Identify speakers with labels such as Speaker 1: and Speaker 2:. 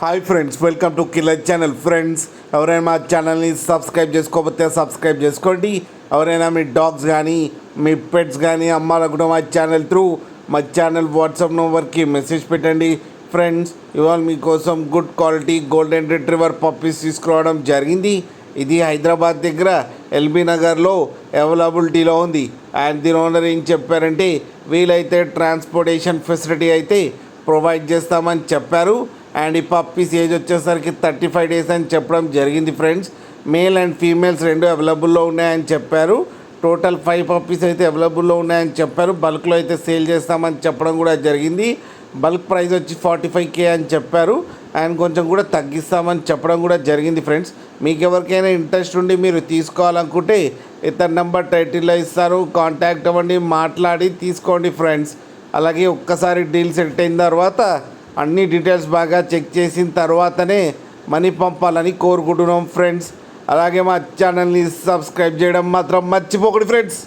Speaker 1: Hi friends, welcome to killer channel. Friends, ఎవరైనా మా ఛానల్ని సబ్స్క్రైబ్ చేసుకోకపోతే సబ్స్క్రైబ్ చేసుకోండి. ఎవరైనా మీ డాగ్స్ కానీ మీ పెట్స్ కానీ అమ్మాలనుకుంటే మా ఛానల్ వాట్సాప్ నెంబర్కి మెసేజ్ పెట్టండి. ఫ్రెండ్స్, ఇవాళ మీకోసం good quality golden retriever puppies తీసుకురావడం జరిగింది. ఇది హైదరాబాద్ దగ్గర ఎల్బీ నగర్లో అవైలబిలిటీలో ఉంది. అండ్ దీని ఓనర్ ఏం చెప్పారంటే వీలైతే ట్రాన్స్పోర్టేషన్ ఫెసిలిటీ అయితే ప్రొవైడ్ చేస్తామని చెప్పారు. అండ్ ఈ పప్పీస్ ఏజ్ వచ్చేసరికి 35 days అని చెప్పడం జరిగింది. ఫ్రెండ్స్, మేల్ అండ్ ఫీమేల్స్ రెండు అవైలబుల్లో ఉన్నాయని చెప్పారు. టోటల్ 5 పప్పీస్ అయితే అవైలబుల్లో ఉన్నాయని చెప్పారు. బల్క్లో అయితే సేల్ చేస్తామని చెప్పడం కూడా జరిగింది. బల్క్ ప్రైస్ వచ్చి 45K అని చెప్పారు. అండ్ కొంచెం కూడా తగ్గిస్తామని చెప్పడం కూడా జరిగింది. ఫ్రెండ్స్, మీకు ఎవరికైనా ఇంట్రెస్ట్ ఉండి మీరు తీసుకోవాలనుకుంటే ఇతని నెంబర్ టైటిల్లో ఇస్తారు, కాంటాక్ట్ అవ్వండి, మాట్లాడి తీసుకోండి. ఫ్రెండ్స్, అలాగే ఒక్కసారి డీల్ సెట్ అయిన తర్వాత అన్ని డీటెయిల్స్ బాగా చెక్ చేసిన తర్వాతనే మనీ పంపాలని కోరుకుంటున్నాం. ఫ్రెండ్స్, అలాగే మా ఛానల్ని సబ్స్క్రైబ్ చేయడం మాత్రం మర్చిపోకండి. ఫ్రెండ్స్.